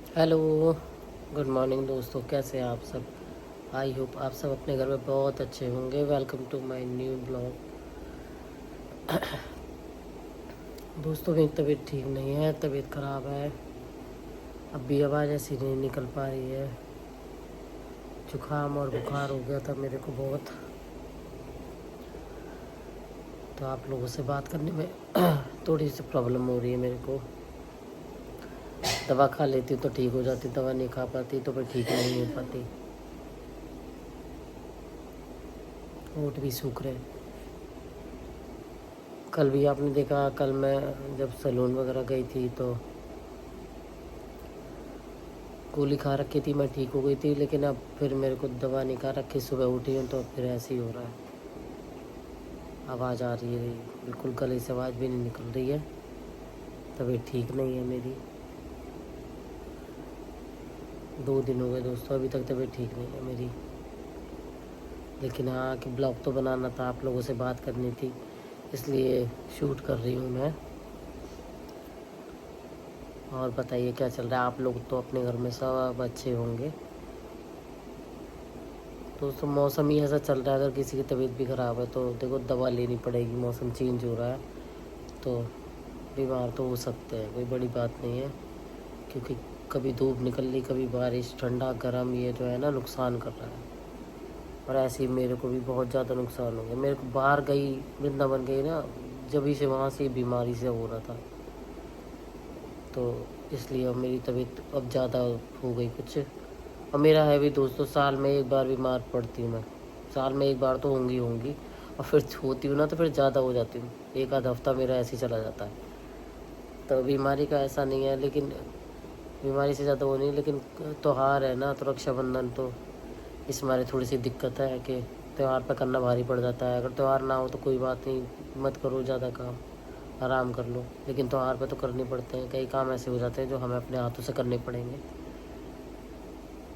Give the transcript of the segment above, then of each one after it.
Hello, good morning दोस्तों। कैसे हैं आप सब? आई होप आप सब अपने घर में बहुत अच्छे होंगे। Welcome to my new blog. दोस्तों मेरी तबीयत ठीक नहीं है, तबीयत ख़राब है। अब भी आवाज़ ऐसी नहीं निकल पा रही है। जुकाम और बुखार हो गया था मेरे को बहुत, तो आप लोगों से बात करने में थोड़ी सी प्रॉब्लम हो रही है मेरे को। दवा खा लेती तो ठीक हो जाती, दवा नहीं खा पाती तो फिर ठीक नहीं हो पाती। होंठ भी सूख रहे। कल भी आपने देखा, कल मैं जब सैलून वगैरह गई थी तो गोली खा रखी थी, मैं ठीक हो गई थी। लेकिन अब फिर मेरे को दवा नहीं खा रखी, सुबह उठी हूँ तो फिर ऐसे ही हो रहा है। आवाज़ आ रही है, बिल्कुल गले से आवाज़ भी नहीं निकल रही है। तबीयत ठीक नहीं है मेरी। 2 दिन हो गए दोस्तों, अभी तक तबीयत ठीक नहीं है मेरी। लेकिन हाँ कि ब्लॉग तो बनाना था, आप लोगों से बात करनी थी, इसलिए शूट कर रही हूँ मैं। और बताइए क्या चल रहा है? आप लोग तो अपने घर में सब अच्छे होंगे। दोस्तों मौसम ही ऐसा चल रहा है, अगर किसी की तबीयत भी ख़राब है तो देखो दवा लेनी पड़ेगी। मौसम चेंज हो रहा है तो बीमार तो हो सकते हैं, कोई बड़ी बात नहीं है। क्योंकि कभी धूप निकल रही, कभी बारिश, ठंडा गर्म, ये जो है ना नुकसान कर रहा है। और ऐसे ही मेरे को भी बहुत ज़्यादा नुकसान हो गया। मेरे को बाहर गई, वृंदावन गई ना, जब से वहाँ से बीमारी से हो रहा था, तो इसलिए अब मेरी तबीयत अब ज़्यादा हो गई कुछ। और मेरा है भी दोस्तों, साल में एक बार बीमार पड़ती हूँ मैं। साल में एक बार तो होंगी। और फिर होती हूँ ना तो फिर ज़्यादा हो जाती हूँ। एक आध हफ्ता मेरा ऐसे ही चला जाता है। तो बीमारी का ऐसा नहीं है, लेकिन बीमारी से ज़्यादा वो नहीं। लेकिन त्यौहार है ना, तो रक्षाबंधन, तो इस मारे थोड़ी सी दिक्कत है कि त्यौहार पर करना भारी पड़ जाता है। अगर त्यौहार ना हो तो कोई बात नहीं, मत करो ज़्यादा काम, आराम कर लो। लेकिन त्यौहार पे तो करने पड़ते हैं, कई काम ऐसे हो जाते हैं जो हमें अपने हाथों से करने पड़ेंगे।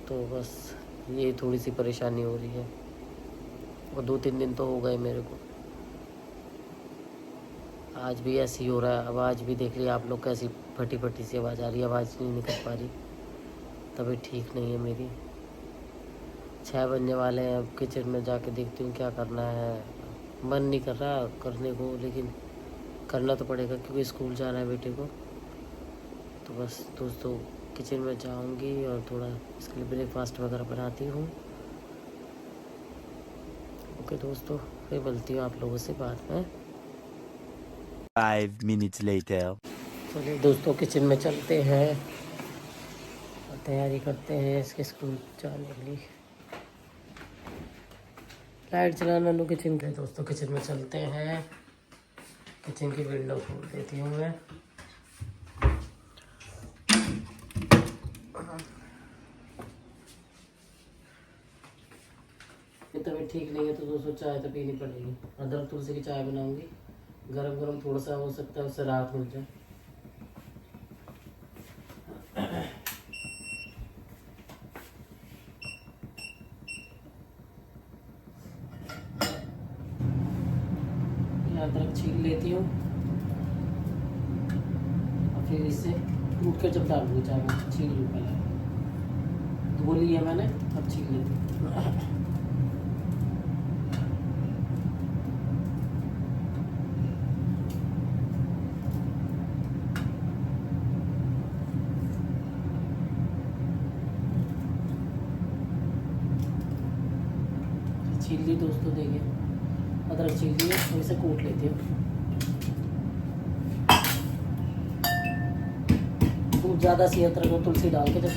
तो बस ये थोड़ी सी परेशानी हो रही है। और 2-3 दिन तो हो गए मेरे को। आज भी ऐसे ही हो रहा है। आवाज़ भी देख लिया आप लोग कैसी फटी फटी सी आवाज़ आ रही है, आवाज़ नहीं निकल पा रही। तभी ठीक नहीं है मेरी। 6 बजने वाले हैं, अब किचन में जाके देखती हूँ क्या करना है। मन नहीं कर रहा करने को, लेकिन करना तो पड़ेगा क्योंकि स्कूल जाना है बेटे को। तो बस दोस्तों किचन में जाऊंगी और थोड़ा इसके लिए ब्रेकफास्ट वगैरह बनाती हूँ। ओके दोस्तों, फिर मिलती हूँ आप लोगों से बाद में। 5 minutes later. चलिए दोस्तों किचन में चलते हैं और तैयारी करते हैं इसके स्कूल जाने के लिए। लाइट चलाना लो किचन के। दोस्तों किचन में चलते हैं। किचन की विंडो खोल देती हूँ मैं। तबीयत ठीक नहीं है तो दोस्तों चाय तो पीनी पड़ेगी। अदरक तुलसी की चाय बनाऊंगी, गरम गरम, थोड़ा सा हो सकता है उससे राहत मिल जाए। अदरक छील लेती हूँ और फिर इसे टूट के जब डालूंगी चाय में, छील लूँ पहले। धो ली है मैंने, अब छील लेती हूँ। छील ली दोस्तों, देखिए अदरक छील ली है, तो इसे कूट लेती हूँ। खूब ज़्यादा सी अदरक और तुलसी डाल के जब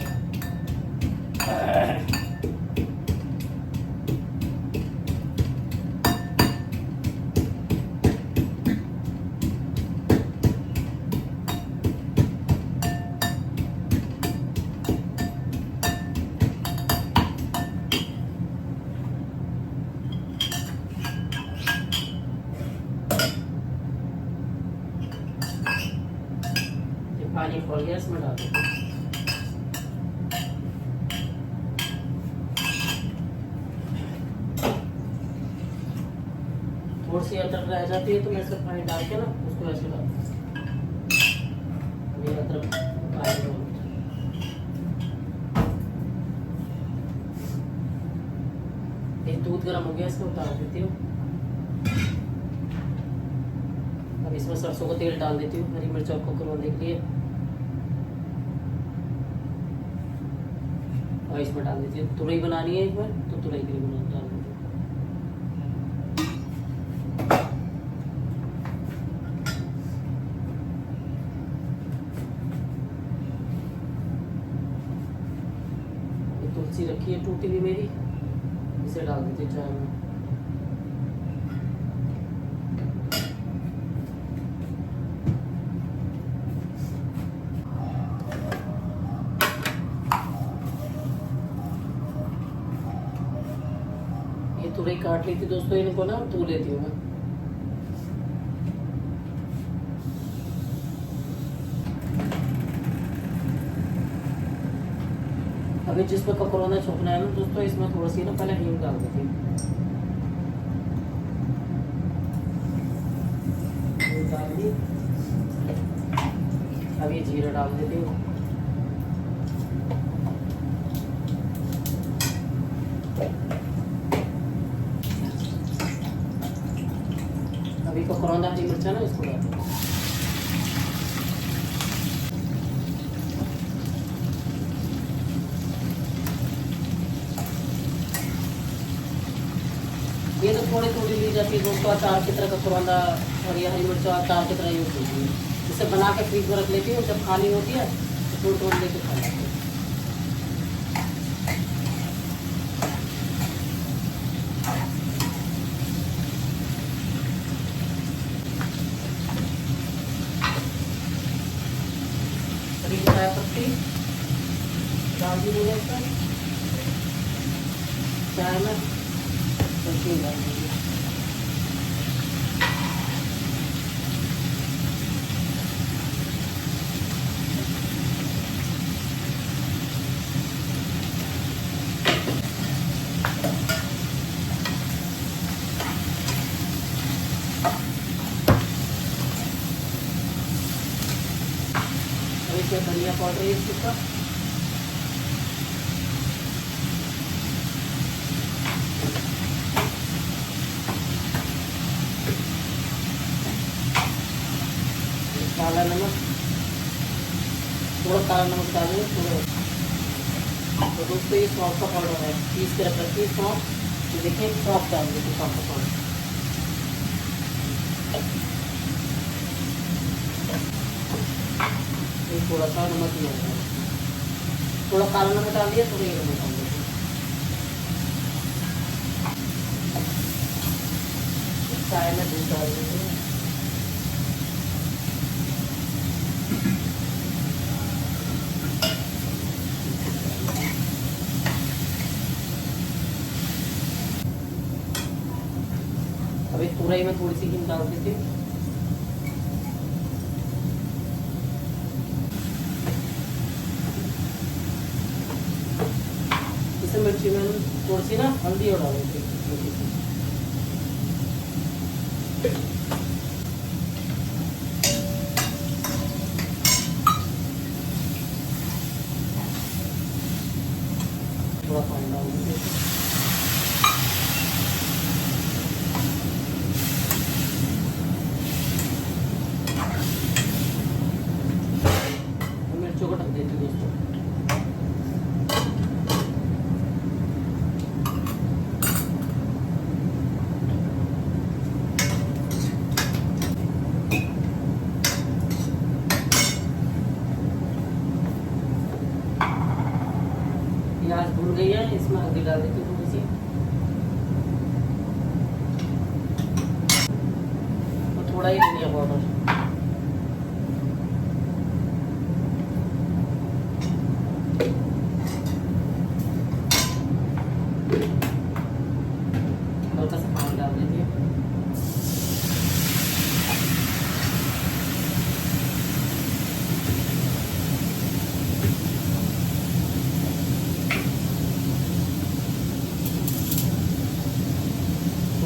पानी खोल गया इसमें डाल देती हूँ। थोड़ी सी अदरक रह जाती है तो मैं इसमें पानी डाल के ना उसको ऐसे डाल दूँ। अदरक दूध गर्म हो गया, इसमें उतार देती हूँ। अब इसमें सरसों का तेल डाल देती हूँ हरी मिर्च और कुकुरमुंडी के लिए, और इसमें डाल देती हूँ तुरई बनानी है एक बार, तो तुरई के लिए डाल देती हूँ। तुलसी रखी है टूटी हुई मेरी, इसे डाल देती हूँ चाय में। ये तुरई काट ली थी दोस्तों, इनको ना धो लेती हूँ मैं। अभी जिसमें ककरौंदा छोकना है ना दोस्तों, इसमें थोड़ी सी ना पहले हींग डाल देती हूँ। डाल दी। अब ये जीरा डाल देती हूँ। अभी ककरौंदा हरी मिर्चा ना इसको डाल दूँ। ये तो थोड़ी थोड़ी ली जाती है दोस्तों, अचार की तरह ककरौंदा और ये हरी मिर्च अचार की तरह यूज होती है। इसे बना के फ्रीज में रख लेती हूँ, जब खानी होती है तो थोड़ी थोड़ी लेके खा लेती हूँ। हरी चाय पत्ती डाल दी मैंने इसमें, चाय में पत्ती डाल दी। धनिया पाउडर है इसका, काला नमक, थोड़ा काला नमक डालेंगे थोड़ा। तो दोस्तों ये सौंफ का पाउडर है, पीस के रख रखी है सौंफ, तो देखिए सौंफ डाल देते सौंफ का पाउडर। थोड़ा सा नमक ही है, थोड़ा काला नमक डाल दिया, थोड़ा ये नमक डाल दिया। चाय में दूध डाल देते हैं। अभी तुरई में थोड़ी सी हींग डाल देती हूँ। मिर्ची में थोड़ी सी ना हल्दी और डालेंगे, थोड़ा पानी डाल देंगे। मिर्चों को ढक देती हूँ दोस्तों। प्याज भून गई है, इसमें हल्दी डाल देती हूँ थोड़ी सी, और थोड़ा ही धनिया पाउडर। हल्का सा पानी डाल देती हूँ।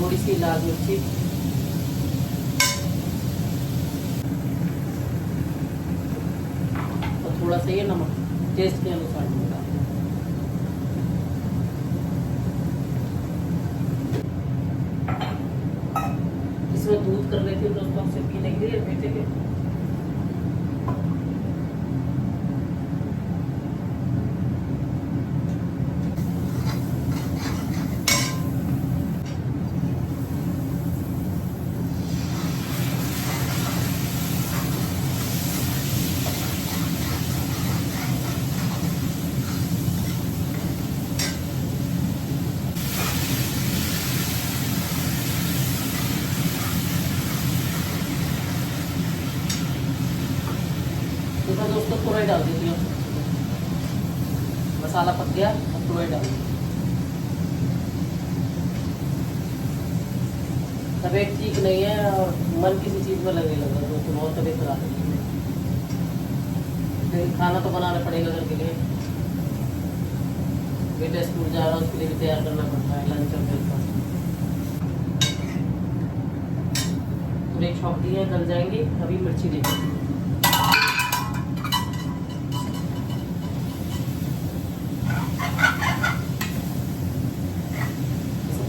थोड़ी सी लाल मिर्ची, और थोड़ा सा ये नमक टेस्ट के अनुसार डाल। मसाला पक गया, अब तुरई डाल दी। तबीयत ठीक नहीं है और मन किसी चीज़ में लगने लगा, तो बहुत तबीयत खराब है, लेकिन खाना तो बनाना पड़ेगा घर के लिए। बेटा स्कूल जा रहा है, उसके लिए भी तैयार करना पड़ता है लंच और ब्रेकफास्ट। तो एक छौंक दिए गल जाएंगे, अभी मिर्ची देंगे।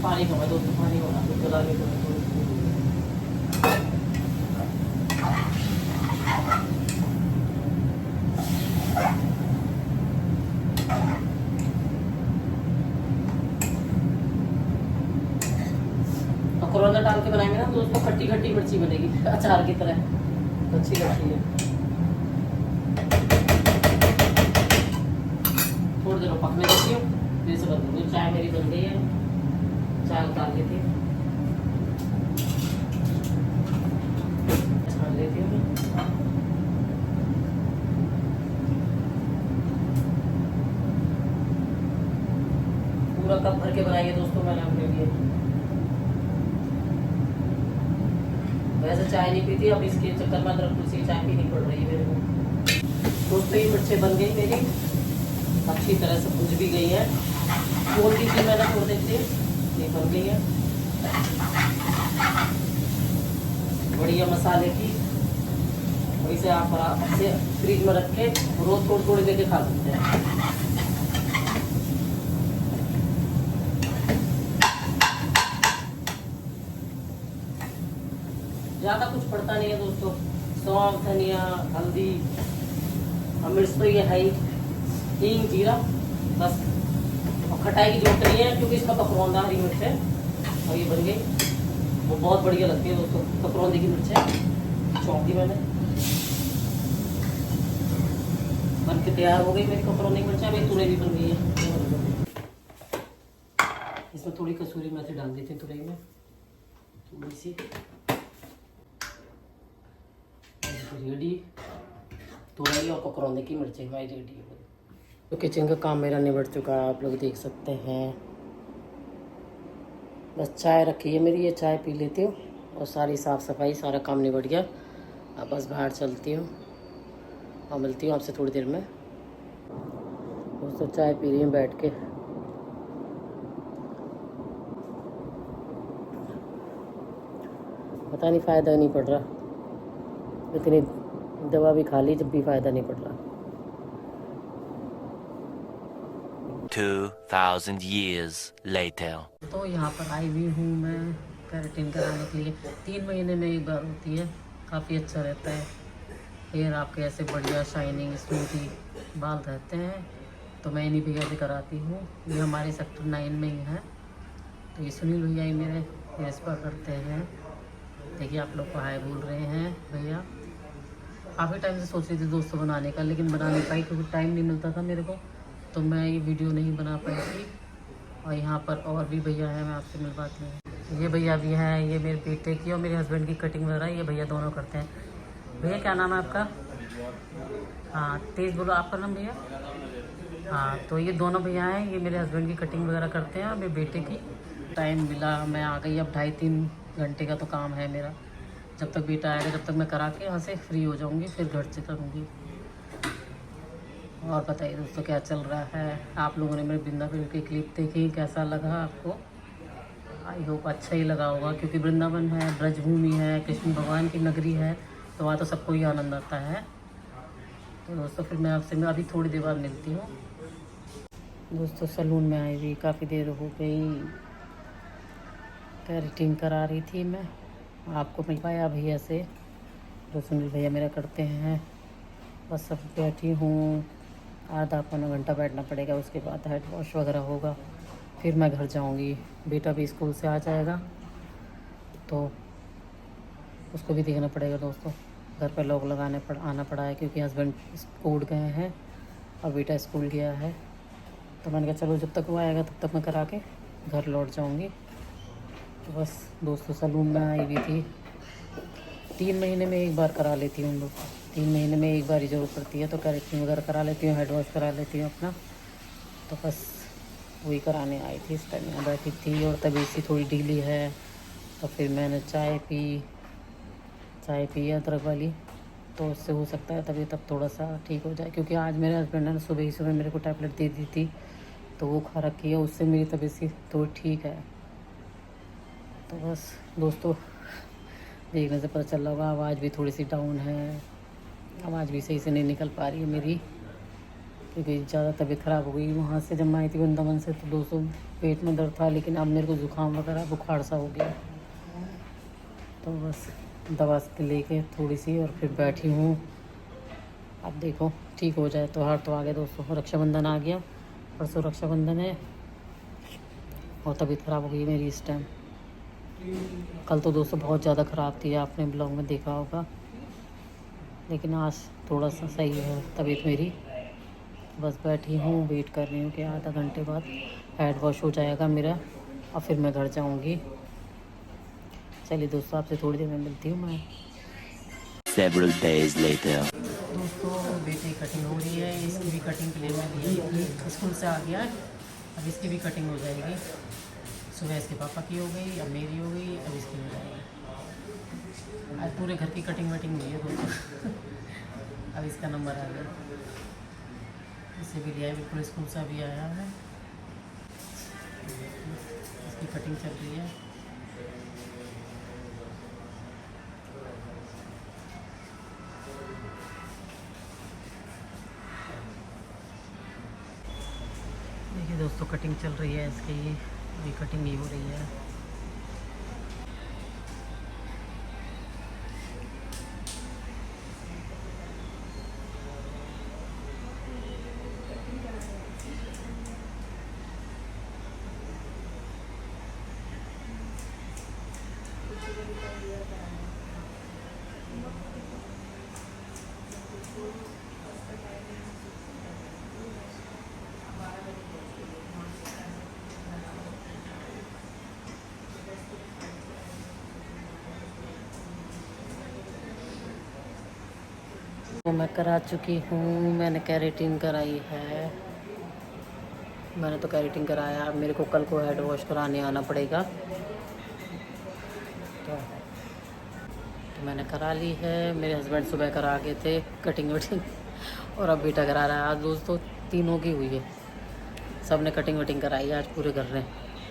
पानी कमा दो, तो पानी होना तो गला के कोरोना डाल के बनाएंगे ना तो उसको खट्टी खट्टी मिर्ची बनेगी, अचार की तरह, अच्छी लगती है। थोड़ी देर पकने देती हूँ, फिर से बन दूँगी। चाय मेरी बन गई है, चाय उतार लेती हूँ, छान लेती हूँ। पूरा कप भर के बनाइए दोस्तों मैंने अपने लिए। वैसे चाय नहीं पीती, अब इसके चक्कर में अदरक तुलसी चाय पीनी पड़ रही है मेरे को। दोस्तों ये मिर्चें बन गई मेरी, अच्छी तरह से भुज भी गई है। खोल दी थी मैंने थोड़ी देर से, ये बन गई है बढ़िया मसाले की। वैसे आप अपने फ्रिज में रख के रोज थोड़ी थोड़ी देके खा सकते हैं। ज़्यादा कुछ पड़ता नहीं है दोस्तों, सौंफ, धनिया, हल्दी, मिर्च तो ये है ही, हींग, जीरा, बस। और खटाई की जरूरत नहीं है क्योंकि इसका ककरौंदा हरी मिर्च है और ये बन गई, वो बहुत बढ़िया लगती है दोस्तों। ककरौंदे की मिर्च है, छौंक दी मैंने, बन के तैयार हो गई मेरी ककरौंदे की मिर्च। अभी तुरई भी बन गई है, इसमें थोड़ी कसूरी मेथी डाल देती हूँ तुरई में, थोड़ी सी। रेडी तुरई और ककरौंदे की मिर्चें हमारी रेडी है। तो किचन का काम मेरा निबट चुका है, आप लोग देख सकते हैं। बस चाय रखी है मेरी, ये चाय पी लेती हूँ और सारी साफ़ सफाई सारा काम निबट गया। अब बस बाहर चलती हूँ और मिलती हूँ आपसे थोड़ी देर में। दोस्तों चाय पी रही हूँ बैठ के। पता नहीं फ़ायदा नहीं पड़ रहा, इतनी दवा भी खा ली जब भी फ़ायदा नहीं पड़ रहा। 2000 years later. तो यहाँ पर आई हुई हूँ मैं केराटिन कराने के लिए। 3 महीने में एक बार होती है, काफ़ी अच्छा रहता है। हेयर आपके ऐसे बढ़िया शाइनिंग स्मूथी बाल रहते हैं। तो मैं इन्हीं भैया से कराती हूँ, ये हमारे सेक्टर 9 में ही है। तो ये सुनील भैया ही मेरे हेयर स्पा करते हैं। देखिए आप लोग को हाय बोल रहे हैं भैया। काफ़ी टाइम से सोच रही थी दोस्तों बनाने का, लेकिन बना नहीं पाई क्योंकि टाइम नहीं मिलता था मेरे को, तो मैं ये वीडियो नहीं बना पाई थी। और यहाँ पर और भी भैया हैं, मैं आपसे मिलवाती हूँ। ये भैया भी हैं, ये मेरे बेटे की और मेरे हस्बैंड की कटिंग वगैरह ये भैया दोनों करते हैं। भैया क्या नाम है आपका? हाँ तेज़ बोलो, आपका नाम भैया? हाँ तो ये दोनों भैया हैं, ये मेरे हस्बैंड की कटिंग वगैरह करते हैं और मेरे बेटे की। टाइम मिला, मैं आ गई। अब 2.5-3 घंटे का तो काम है मेरा। जब तक बेटा आएगा जब तक मैं करा के यहाँ से फ्री हो जाऊँगी, फिर घर से करूँगी। और बताइए दोस्तों क्या चल रहा है। आप लोगों ने मेरे वृंदावन की क्लिप देखी, कैसा लगा आपको? आई होप अच्छा ही लगा होगा, क्योंकि वृंदावन है, ब्रजभूमि है, कृष्ण भगवान की नगरी है, तो वहाँ तो सबको ही आनंद आता है। तो दोस्तों फिर मैं आपसे अभी थोड़ी देर बाद मिलती हूँ। दोस्तों सैलून में आई हुई काफ़ी देर हो गई, केराटिन करा रही थी मैं। आपको मिलवाया भैया से, जो सुनील भैया मेरा करते हैं। बस सब बैठी हूँ, आधा पौना घंटा बैठना पड़ेगा, उसके बाद हेड वॉश वगैरह होगा, फिर मैं घर जाऊँगी। बेटा भी स्कूल से आ जाएगा तो उसको भी देखना पड़ेगा दोस्तों। घर पर लॉक लगाने आना पड़ा है क्योंकि हस्बैंड स्कूल गए हैं और बेटा स्कूल गया है। तो मैंने कहा चलो जब तक वो आएगा तब तक मैं करा के घर लौट जाऊँगी। तो बस दोस्तों सैलून में आई हुई थी। 3 महीने में एक बार करा लेती हूँ दोस्तों, 3 महीने में एक बार ही ज़रूरत पड़ती है, तो केराटिन वगैरह करा लेती हूँ, हेड वॉश करा लेती हूँ अपना। तो बस वही कराने आई थी। इस टाइम यहाँ बैठी थी और तबीयत सी थोड़ी ढीली है, तो फिर मैंने चाय पी अदरक वाली, तो उससे हो सकता है तबीयत अब थोड़ा सा ठीक हो जाए। क्योंकि आज मेरे हस्बैंड ने सुबह मेरे को टैबलेट दे दी थी, तो वो खा रखी है, उससे मेरी तबीयत सी थोड़ी ठीक है। तो बस दोस्तों, देखने से पता चल रहा होगा आवाज़ भी थोड़ी सी डाउन है, आवाज़ भी सही से नहीं निकल पा रही है मेरी, क्योंकि ज़्यादा तबीयत ख़राब हो गई। वहाँ से जब मैं आई थी वृंदावन से, तो दोस्तों पेट में दर्द था, लेकिन अब मेरे को ज़ुकाम वगैरह बुखार सा हो गया। तो बस दवा लेके थोड़ी सी और फिर बैठी हूँ। अब देखो ठीक हो जाए। तो तो आ गया दोस्तों, रक्षाबंधन आ गया, परसों रक्षाबंधन है और तबीयत ख़राब हो गई मेरी इस टाइम। कल तो दोस्तों बहुत ज़्यादा ख़राब थी, आपने ब्लॉग में देखा होगा, लेकिन आज थोड़ा सा सही है तबीयत मेरी। बस बैठी हूँ, वेट कर रही हूँ कि आधा घंटे बाद हेड वॉश हो जाएगा मेरा और फिर मैं घर जाऊँगी। चलिए दोस्तों, आपसे थोड़ी देर में मिलती हूँ मैं। Several days later. दोस्तों बेटे की कटिंग हो रही है, इसकी भी कटिंग के लिए मैं ली स्कूल से आ गया, अब इसकी भी कटिंग हो जाएगी। सुबह इसके पापा की हो गई, अब मेरी हो गई, अब इसकी हो जाएगी। आज पूरे घर की कटिंग वटिंग हुई है दोस्तों। अब इसका नंबर आ गया, इसे भी लिया है, बिल्कुल स्कूल से अभी आया है। इसकी कटिंग चल रही है। देखिए दोस्तों, कटिंग चल रही है इसकी, अभी कटिंग ही हो रही है। तो मैं करा चुकी हूँ, मैंने कैरेटिन कराई है, मैंने तो कैरेटिन कराया। अब मेरे को कल को हेड वॉश कराने आना पड़ेगा, तो मैंने करा ली है। मेरे हस्बैंड सुबह करा गए थे कटिंग वटिंग, और अब बेटा करा रहा है। आज दोस्तों तीनों की हुई है, सब ने कटिंग वटिंग कराई है आज पूरे घर ने।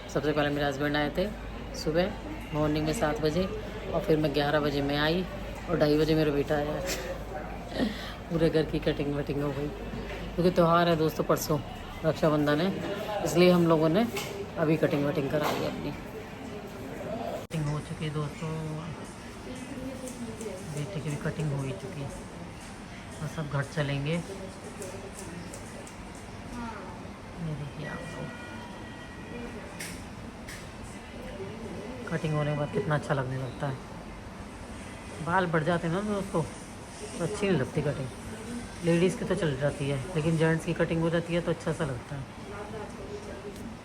सबसे पहले मेरे हस्बैंड आए थे सुबह मॉर्निंग में 7 बजे, और फिर मैं 11 बजे में आई और 2:30 बजे मेरा बेटा आया। पूरे घर की कटिंग वटिंग हो गई, क्योंकि त्यौहार है दोस्तों, परसों रक्षाबंधन है, इसलिए हम लोगों ने अभी कटिंग वटिंग करा ली। अपनी कटिंग हो चुकी है दोस्तों, बेटे की भी कटिंग हो ही चुकी है, बस अब घर चलेंगे। ये देखिए आप लोग, कटिंग होने के बाद कितना अच्छा लगने लगता है। बाल बढ़ जाते हैं ना दोस्तों, तो अच्छी नहीं लगती कटिंग। लेडीज़ की तो चल जाती है, लेकिन जेंट्स की कटिंग हो जाती है तो अच्छा सा लगता है,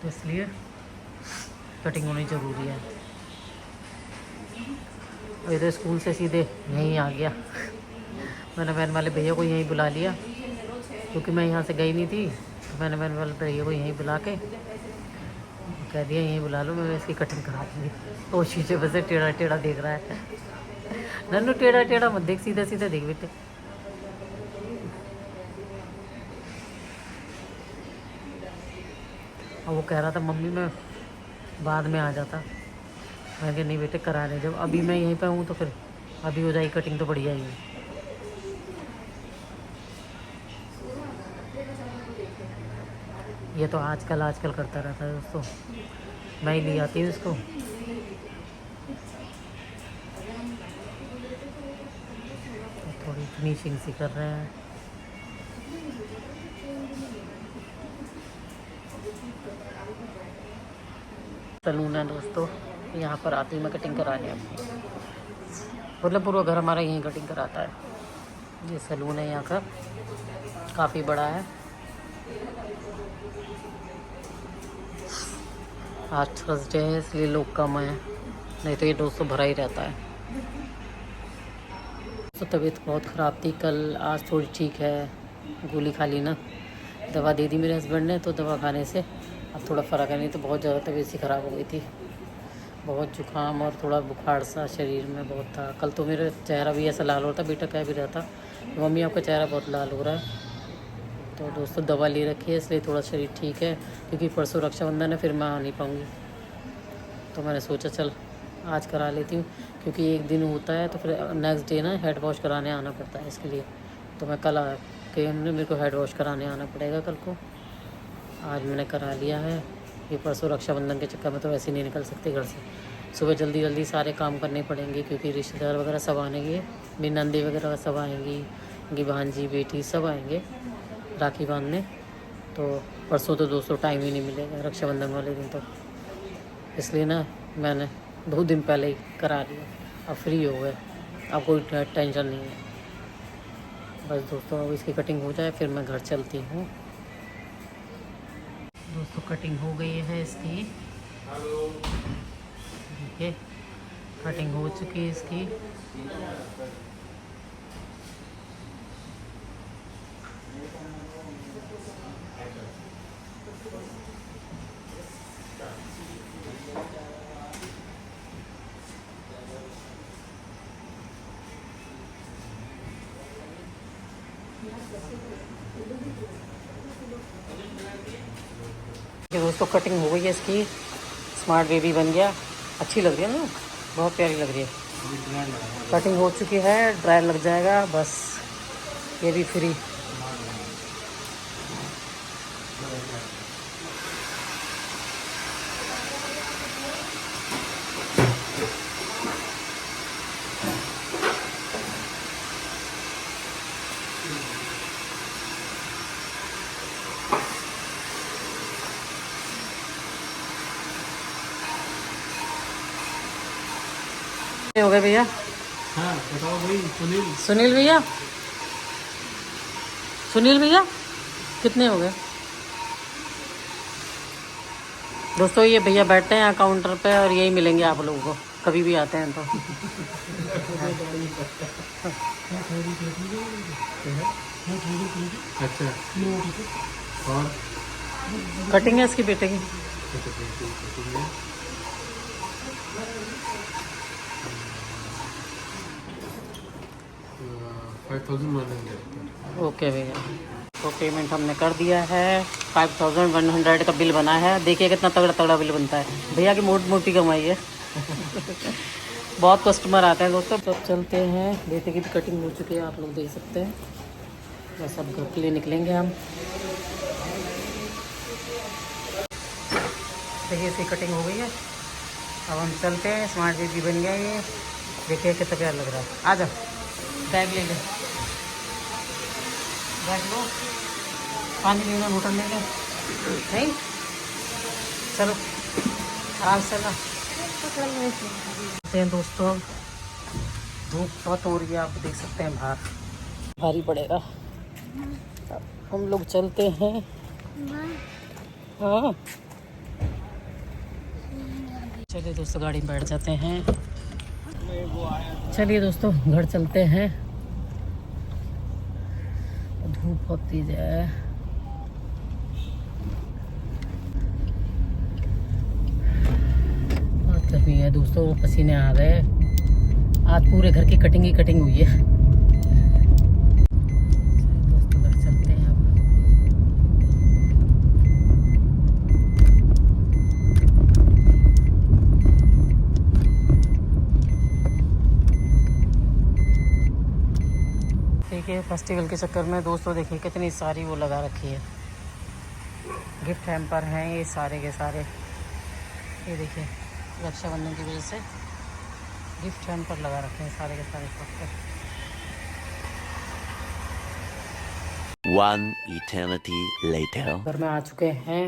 तो इसलिए कटिंग होनी ज़रूरी है। अभी तो स्कूल से सीधे यहीं आ गया, मैंने वैन वाले भैया को यहीं बुला लिया, क्योंकि मैं यहाँ से गई नहीं थी, तो मैंने वैन वाले भैया को यहीं बुला के कह दिया यहीं बुला लो, मैं इसकी कटिंग करा दूँगी। तो शीशे पर से टेढ़ा टेढ़ा देख रहा है। नन्नू टेढ़ा टेढ़ा मत देख, सीधा सीधा देख बेटे। और वो कह रहा था मम्मी मैं बाद में आ जाता, मैं कहा नहीं बेटे करा ले, जब अभी मैं यहीं पे हूँ तो फिर अभी हो जाएगी कटिंग तो बढ़िया ही है। ये तो आजकल करता रहता है दोस्तों, मैं ही ले आती हूँ इसको। तो थोड़ी फिनिशिंग सी कर रहे हैं। सलून है दोस्तों, यहाँ पर आती हूँ मैं कटिंग कराने अपनी, मतलब पूरा घर हमारा यहीं कटिंग कराता है। ये सलून है यहाँ का, काफ़ी बड़ा है। आज थर्सडे है इसलिए लोग कम है, नहीं तो ये दोस्तों भरा ही रहता है। तो तबीयत बहुत ख़राब थी कल, आज थोड़ी ठीक है, गोली खा ली ना दवा दे दी मेरे हस्बैंड ने, तो दवा खाने से अब थोड़ा फ़र्क है, नहीं तो बहुत ज़्यादा तबीयत सी ख़राब हो गई थी। बहुत जुकाम और थोड़ा बुखार सा शरीर में बहुत था। कल तो मेरा चेहरा भी ऐसा लाल हो रहा था, बेटा कह भी रहा था मम्मी आपका चेहरा बहुत लाल हो रहा है। तो दोस्तों दवा ले रखी है, इसलिए थोड़ा शरीर ठीक है, क्योंकि परसों रक्षाबंधन है, फिर मैं आ नहीं पाऊँगी। तो मैंने सोचा चल आज करा लेती हूँ, क्योंकि एक दिन होता है तो फिर नेक्स्ट डे ना हेड वॉश कराने आना पड़ता है, इसके लिए तो मैं कल आ के मेरे को हेड वॉश कराने आना पड़ेगा कल को। आज मैंने करा लिया है। ये परसों रक्षाबंधन के चक्कर में तो वैसे ही नहीं निकल सकते घर से। सुबह जल्दी जल्दी सारे काम करने पड़ेंगे, क्योंकि रिश्तेदार वगैरह सब आएंगे, मेरी नंदी वगैरह सब आएंगी, उनकी भांजी बेटी सब आएंगे राखी बांधने। तो परसों तो दोस्तों टाइम ही नहीं मिलेगा रक्षाबंधन वाले दिन, तो इसलिए ना मैंने 2 दिन पहले ही करा लिया। अब फ्री हो गए, अब कोई टेंशन नहीं है। बस दोस्तों अब इसकी कटिंग हो जाए फिर मैं घर चलती हूँ। दोस्तों कटिंग हो गई है इसकी, देखिए कटिंग हो चुकी है इसकी। ये दोस्तों कटिंग हो गई है इसकी, स्मार्ट बेबी बन गया। अच्छी लग रही है ना, बहुत प्यारी लग रही है। कटिंग हो चुकी है, ड्राई लग जाएगा बस, ये भी फ्री। हो गए भैया? हाँ बताओ भाई। सुनील भैया, सुनील भैया कितने हो गए? दोस्तों ये भैया बैठते हैं यहाँ काउंटर पे, और यही मिलेंगे आप लोगों को कभी भी आते हैं तो। अच्छा और कटिंग है इसकी बेटे की। 5100। ओके भैया, तो पेमेंट हमने कर दिया है। 5100 का बिल बना है। देखिए कितना तगड़ा तगड़ा बिल बनता है। भैया की मोटी कमाई है। बहुत कस्टमर आते हैं दोस्तों। तो चलते हैं, बेटे की भी कटिंग हो चुकी है, आप लोग देख सकते हैं। बस अब घर के लिए निकलेंगे हम। देखिए इसकी कटिंग हो गई है, अब हम चलते हैं। स्मार्ट बेबी बन गया ये, देखिए कितना प्यार लग रहा है। आ जाओ, बैग ले ले, बैग लो, पानी लेना, बोतल ले ले, नहीं चलो आराम से चला। दोस्तों धूप बहुत हो रही है, आप देख सकते हैं बाहर, भारी पड़ेगा। हम लोग चलते हैं। हाँ चलिए दोस्तों गाड़ी में बैठ जाते हैं। चलिए दोस्तों घर चलते हैं, धूप बहुत तेज है। बहुत गर्मी है दोस्तों, पसीने आ गए। आज पूरे घर की कटिंग ही कटिंग हुई है। दोस्तों घर चलते हैं अब। देखिए फेस्टिवल के चक्कर में दोस्तों देखिए कितनी सारी वो लगा रखी है, गिफ्ट हैम्पर हैं ये सारे के सारे। ये देखिए रक्षाबंधन की वजह से गिफ्ट हैम्पर लगा रखे हैं सारे के सारे पत्थर। One eternity later. घर में आ चुके हैं,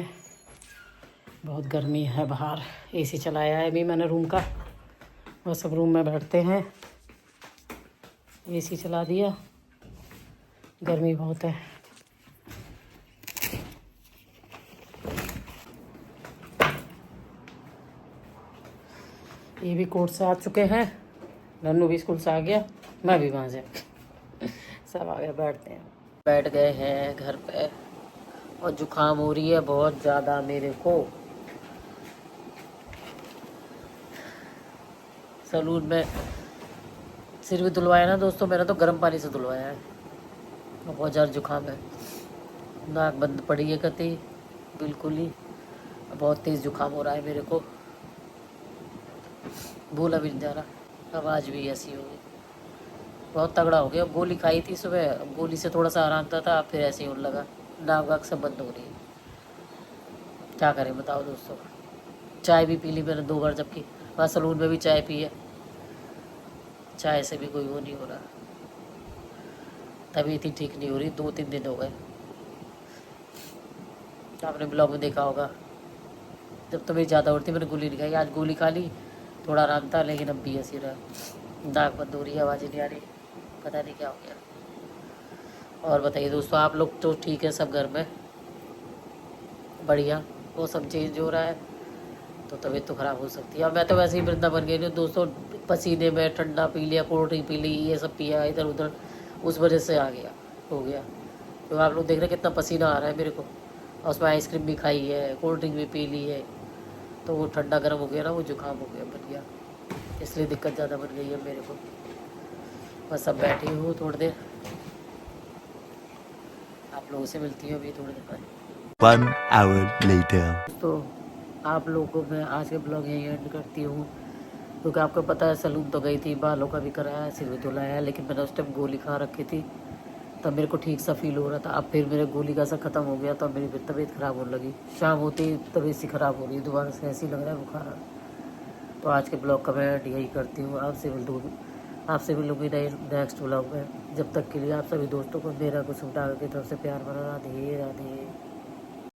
बहुत गर्मी है बाहर। एसी चलाया है अभी मैंने रूम का, बस अब रूम में बैठते हैं। एसी चला दिया, गर्मी बहुत है। ये भी कोर्ट से आ चुके हैं, नन्नू भी स्कूल से आ गया, मैं भी वहाँ से सब आ गया। बैठते हैं, बैठ गए हैं घर पे। और जुकाम हो रही है बहुत ज़्यादा मेरे को। सैलून में सिर भी धुलवाया ना दोस्तों, मैंने तो गर्म पानी से धुलवाया है। बहुत ज़्यादा जुकाम है, नाक बंद पड़ी है कतई बिल्कुल ही। बहुत तेज़ जुकाम हो रहा है मेरे को, बोला भी नहीं जा रहा, आवाज़ भी ऐसी हो गई, बहुत तगड़ा हो गया। गोली खाई थी सुबह, अब गोली से थोड़ा सा आराम था, फिर ऐसे ही होने लगा, नाक वाक सब बंद हो रही है। क्या करें बताओ दोस्तों। चाय भी पी ली मैंने 2 बार, जबकि वहाँ सलून में भी चाय पी है, चाय से भी कोई वो नहीं हो रहा, तबीयत ही ठीक नहीं हो रही। 2-3 दिन हो गए, आपने ब्लॉग में देखा होगा। जब तो मेरी ज़्यादा उठती मैंने गोली नहीं खाई, आज गोली खा ली, थोड़ा आराम था, लेकिन अब भी ऐसी रहा, नाक बंद हो रही है, आवाज़ नहीं आ रही, पता नहीं क्या हो गया। और बताइए दोस्तों, आप लोग तो ठीक है सब घर में? बढ़िया। मौसम चेंज हो रहा है तो तबीयत तो ख़राब हो सकती है। और मैं तो वैसे ही वृंदावन गई हूँ दोस्तों, पसीने में ठंडा पी लिया, कोल्ड ड्रिंक पी ली, ये सब पिया इधर उधर, उस वजह से आ गया हो गया। तो आप लोग देख रहे हैं कितना पसीना आ रहा है मेरे को, और उसमें आइसक्रीम भी खाई है, कोल्ड ड्रिंक भी पी ली है, तो वो ठंडा गर्म हो गया ना, वो जुकाम हो गया बन गया, इसलिए दिक्कत ज़्यादा बन गई है मेरे को। बस अब बैठी हूँ थोड़ी देर, आप लोगों से मिलती हूँ अभी थोड़ी देर बाद। 1 hour later. तो आप लोगों को मैं आज के ब्लॉग यहीं एंड करती हूँ, क्योंकि आपको पता है सैलून तो गई थी, बालों का भी कराया, सिर भी धुलाया, लेकिन मैंने उस टाइम गोली खा रखी थी, तब मेरे को ठीक सा फील हो रहा था। अब फिर मेरे गोली का सा ख़त्म हो गया, तो मेरी फिर तबीयत ख़राब होने लगी, शाम होती ही तबीयत सी ख़राब हो रही है, दोबारा से ऐसे ही लग रहा है बुखार। तो आज के ब्लॉग का मैं एंड यही करती हूँ, आपसे मिलूँगी नेक्स्ट ब्लॉग में। जब तक के लिए आप सभी दोस्तों को मेरा कुछ की तरफ से प्यार भरा राधे राधे।